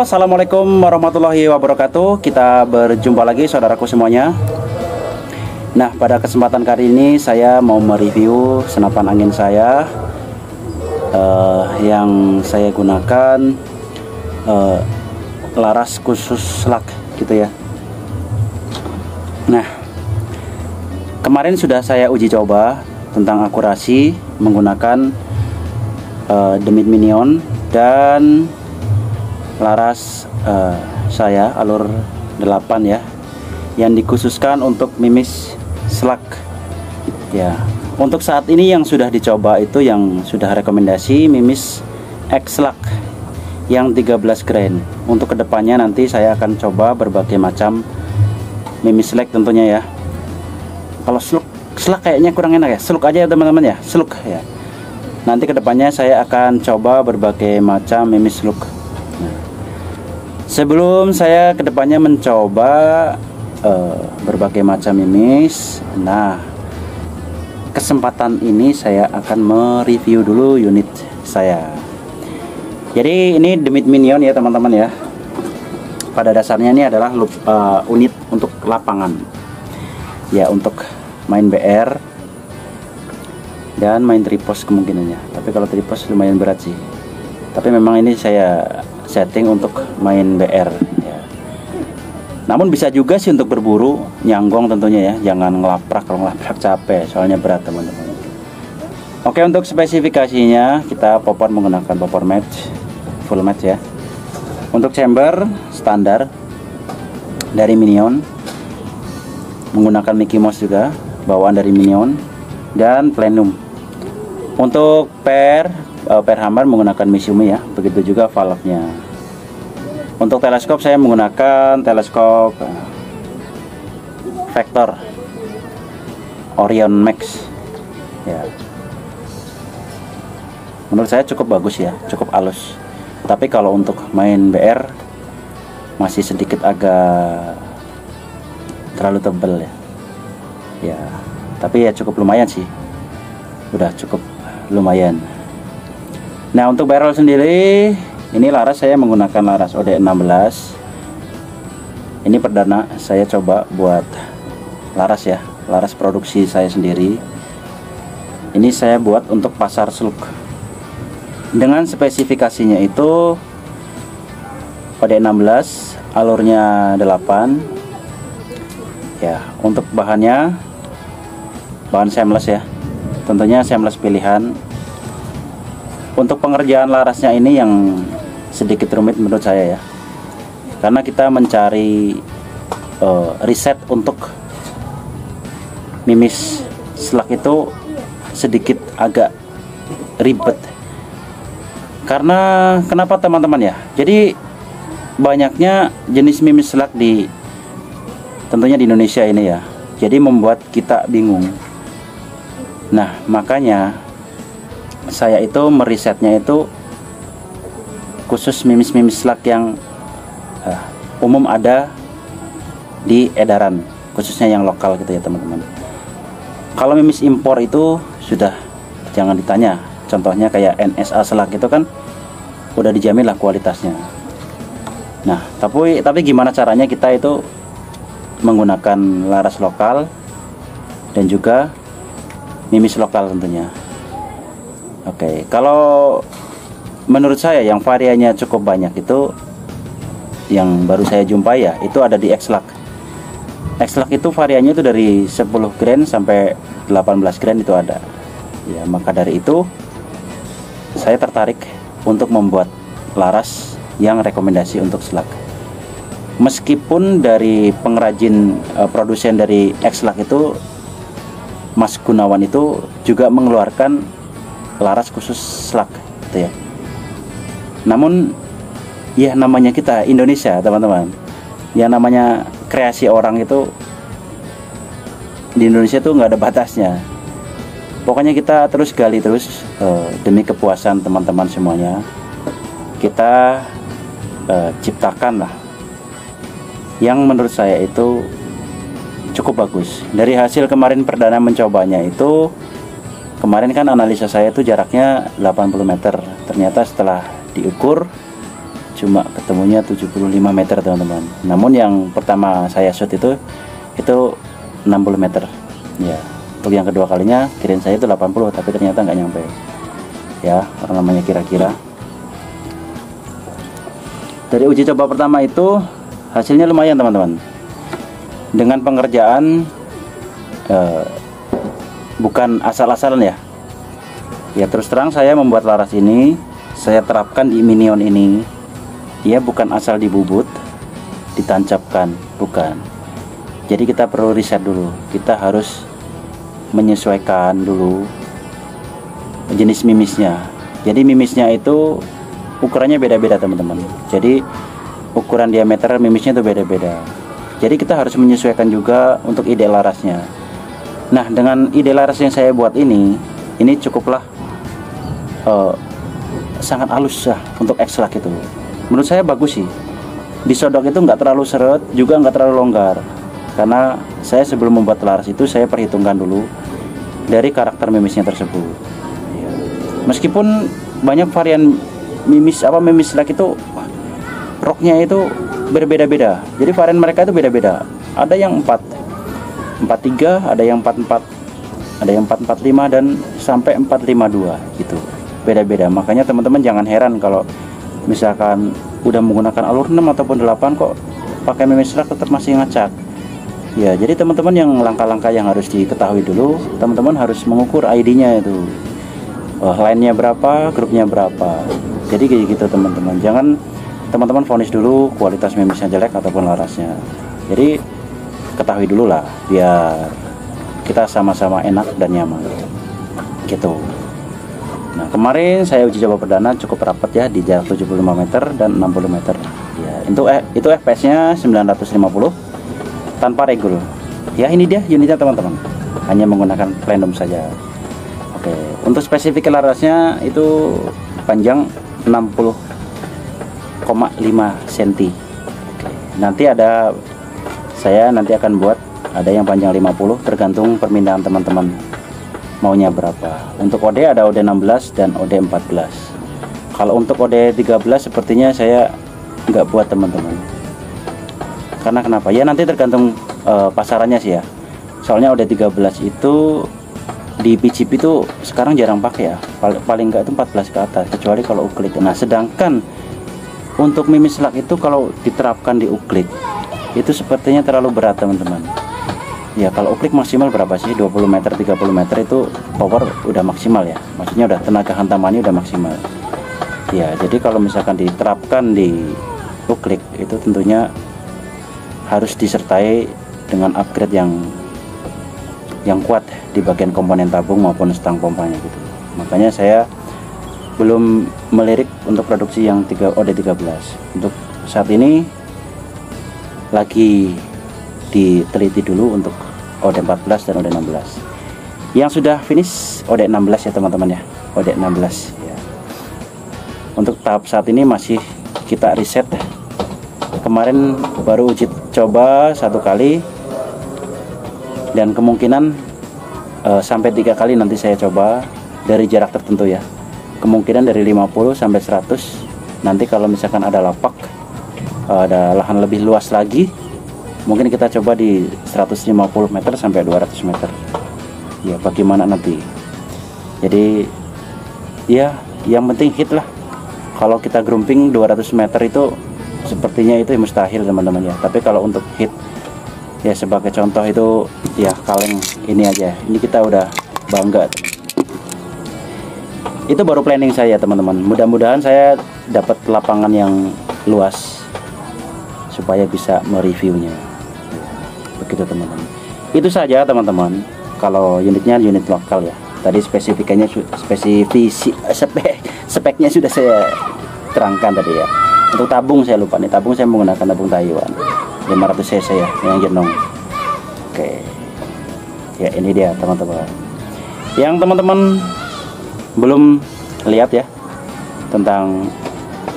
Assalamualaikum warahmatullahi wabarakatuh. Kita berjumpa lagi saudaraku semuanya. Nah, pada kesempatan kali ini saya mau mereview senapan angin saya yang saya gunakan laras khusus slug gitu ya. Nah, kemarin sudah saya uji coba tentang akurasi menggunakan Demit Minion dan laras saya alur 8 ya, yang dikhususkan untuk mimis slug ya. Untuk saat ini yang sudah dicoba itu yang sudah rekomendasi mimis X slug yang 13 grain. Untuk kedepannya nanti saya akan coba berbagai macam mimis slug tentunya ya. Kalau slug kayaknya kurang enak ya, slug aja ya teman-teman ya, slug ya. Nanti kedepannya saya akan coba berbagai macam mimis slug. Sebelum saya kedepannya mencoba berbagai macam mimis, nah kesempatan ini saya akan mereview dulu unit saya. Jadi ini Demit Minion ya teman-teman ya. Pada dasarnya ini adalah unit untuk lapangan ya, untuk main BR dan main tripos kemungkinannya. Tapi kalau tripos lumayan berat sih. Tapi memang ini saya setting untuk main BR ya. Namun bisa juga sih untuk berburu, nyanggong tentunya ya. Jangan ngelaprak, kalau ngelaprak capek, soalnya berat teman-teman. Oke, untuk spesifikasinya kita popor menggunakan popor match, full match ya. Untuk chamber standar dari Minion, menggunakan Mickey Mouse juga, bawaan dari Minion, dan plenum. Untuk per hammer menggunakan Mizumi ya, begitu juga valve-nya. Untuk teleskop saya menggunakan teleskop Vector Orion Max ya. Menurut saya cukup bagus ya, cukup halus. Tapi kalau untuk main BR masih sedikit agak terlalu tebal ya. Ya, tapi ya cukup lumayan sih. Udah cukup lumayan. Nah, untuk barrel sendiri ini laras saya menggunakan laras OD16. Ini perdana saya coba buat laras ya, laras produksi saya sendiri. Ini saya buat untuk pasar slug. Dengan spesifikasinya itu OD16, alurnya 8. Ya, untuk bahannya bahan seamless ya. Tentunya seamless pilihan. Untuk pengerjaan larasnya ini yang sedikit rumit menurut saya ya, karena kita mencari riset untuk mimis slug itu sedikit agak ribet. Karena kenapa teman-teman ya? Jadi banyaknya jenis mimis slug tentunya di Indonesia ini ya. Jadi membuat kita bingung. Nah, makanya saya itu merisetnya itu khusus mimis-mimis slug yang umum ada di edaran, khususnya yang lokal gitu ya teman-teman. Kalau mimis impor itu sudah jangan ditanya. Contohnya kayak NSA slug itu kan udah dijamin lah kualitasnya. Nah, tapi gimana caranya kita itu menggunakan laras lokal dan juga mimis lokal tentunya. Oke, kalau menurut saya yang variannya cukup banyak itu yang baru saya jumpai ya, itu ada di X slug. X slug itu variannya itu dari 10 grain sampai 18 grain itu ada. Ya, maka dari itu saya tertarik untuk membuat laras yang rekomendasi untuk slug. Meskipun dari pengrajin produsen dari X slug itu Mas Gunawan itu juga mengeluarkan laras khusus slug gitu ya. Namun ya namanya kita Indonesia teman-teman, ya namanya kreasi orang itu di Indonesia tuh nggak ada batasnya. Pokoknya kita terus gali terus demi kepuasan teman-teman semuanya. Kita ciptakan lah yang menurut saya itu cukup bagus. Dari hasil kemarin perdana mencobanya itu, kemarin kan analisa saya itu jaraknya 80 meter. Ternyata setelah diukur cuma ketemunya 75 meter teman-teman. Namun yang pertama saya shoot itu 60 meter ya. Untuk yang kedua kalinya kirain saya itu 80, tapi ternyata nggak nyampe ya, orang namanya kira-kira. Dari uji coba pertama itu hasilnya lumayan teman-teman. Dengan pengerjaan bukan asal-asalan ya. Ya terus terang saya membuat laras ini, saya terapkan di minion ini. Dia bukan asal dibubut, ditancapkan, bukan. Jadi kita perlu riset dulu. Kita harus menyesuaikan dulu jenis mimisnya. Jadi mimisnya itu ukurannya beda-beda teman-teman. Jadi ukuran diameter mimisnya itu beda-beda. Jadi kita harus menyesuaikan juga untuk ide larasnya. Nah dengan ide laras yang saya buat ini cukuplah sangat halus ya untuk X-Lac itu. Menurut saya bagus sih. Disodok itu nggak terlalu seret, juga nggak terlalu longgar. Karena saya sebelum membuat laras itu saya perhitungkan dulu dari karakter mimisnya tersebut. Meskipun banyak varian mimis Slack itu roknya itu berbeda-beda. Jadi varian mereka itu beda-beda. Ada yang 443, ada yang 44, ada yang 445 dan sampai 452 gitu. Beda-beda. Makanya teman-teman jangan heran kalau misalkan udah menggunakan alur 6 ataupun 8 kok pakai mimis Slack tetap masih ngacak. Ya, jadi teman-teman yang langkah-langkah yang harus diketahui dulu, teman-teman harus mengukur ID-nya itu. Line-nya berapa, grupnya berapa. Jadi kayak gitu teman-teman. Jangan teman-teman vonis dulu kualitas mimisnya jelek ataupun larasnya. Jadi ketahui dulu lah biar kita sama-sama enak dan nyaman gitu. Nah kemarin saya uji coba perdana cukup rapat ya di jarak 75 meter dan 60 meter ya. Itu FPS-nya 950 tanpa regul ya. Ini dia unitnya teman-teman, hanya menggunakan random saja. Oke, untuk spesifik larasnya itu panjang 60,5 cm. Oke, nanti saya akan buat ada yang panjang 50, tergantung permintaan teman-teman maunya berapa. Untuk OD ada OD 16 dan OD 14. Kalau untuk OD 13 sepertinya saya nggak buat teman-teman. Karena kenapa? Ya nanti tergantung pasarannya sih ya. Soalnya OD 13 itu di PCP itu sekarang jarang pakai ya. Paling nggak itu 14 ke atas, kecuali kalau uklik. Nah sedangkan untuk mimis Slack itu kalau diterapkan di uklik itu sepertinya terlalu berat teman-teman. Ya kalau uklik maksimal berapa sih? 20 meter, 30 meter itu power udah maksimal ya. Maksudnya udah tenaga hantamannya udah maksimal. Ya jadi kalau misalkan diterapkan di uklik itu tentunya harus disertai dengan upgrade yang kuat di bagian komponen tabung maupun stang pompanya gitu. Makanya saya belum melirik untuk produksi yang OD 13. Untuk saat ini lagi diteliti dulu untuk OD 14 dan OD 16. Yang sudah finish OD 16 ya teman-teman ya. OD 16 ya. Untuk tahap saat ini masih kita riset. Kemarin baru uji coba 1 kali dan kemungkinan sampai 3 kali nanti saya coba dari jarak tertentu ya. Kemungkinan dari 50 sampai 100. Nanti kalau misalkan ada lapak, ada lahan lebih luas lagi, mungkin kita coba di 150 meter sampai 200 meter ya, bagaimana nanti. Jadi ya yang penting hit lah. Kalau kita grouping 200 meter itu sepertinya itu mustahil teman-teman ya. Tapi kalau untuk hit ya sebagai contoh itu ya kaleng ini aja, ini kita udah bangga. Itu baru planning saya teman-teman. Mudah-mudahan saya dapat lapangan yang luas supaya bisa mereviewnya. Begitu teman-teman. Itu saja teman-teman. Kalau unitnya unit lokal ya. Tadi speknya sudah saya terangkan tadi ya. Untuk tabung saya lupa nih. Tabung saya menggunakan tabung Taiwan 500 cc ya, yang jenong. Oke. Ya ini dia teman-teman. Yang teman-teman belum lihat ya tentang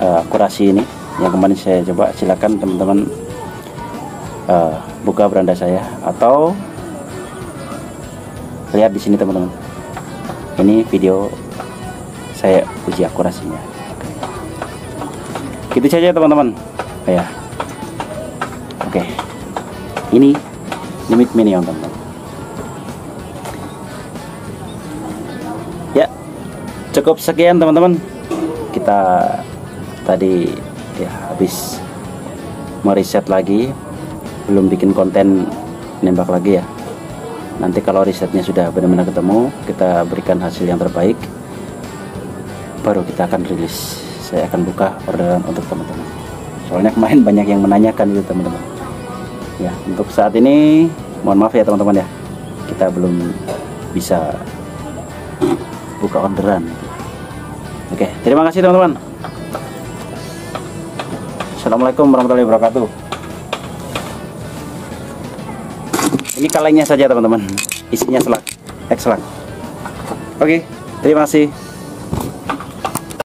akurasi ini yang kemarin saya coba, silakan teman-teman buka beranda saya atau lihat di sini teman-teman. Ini video saya uji akurasinya. Gitu saja teman-teman ya. Oke, ini limit minion teman-teman ya. Cukup sekian teman-teman, kita tadi ya habis meriset lagi, belum bikin konten nembak lagi ya. Nanti kalau risetnya sudah benar-benar ketemu, kita berikan hasil yang terbaik, baru kita akan rilis. Saya akan buka orderan untuk teman-teman, soalnya kemarin banyak yang menanyakan itu teman-teman ya. Untuk saat ini mohon maaf ya teman-teman ya, kita belum bisa buka orderan. Oke, terima kasih teman-teman. Assalamualaikum warahmatullahi wabarakatuh. Ini kalengnya saja teman-teman, isinya selak, X selak. Oke, terima kasih.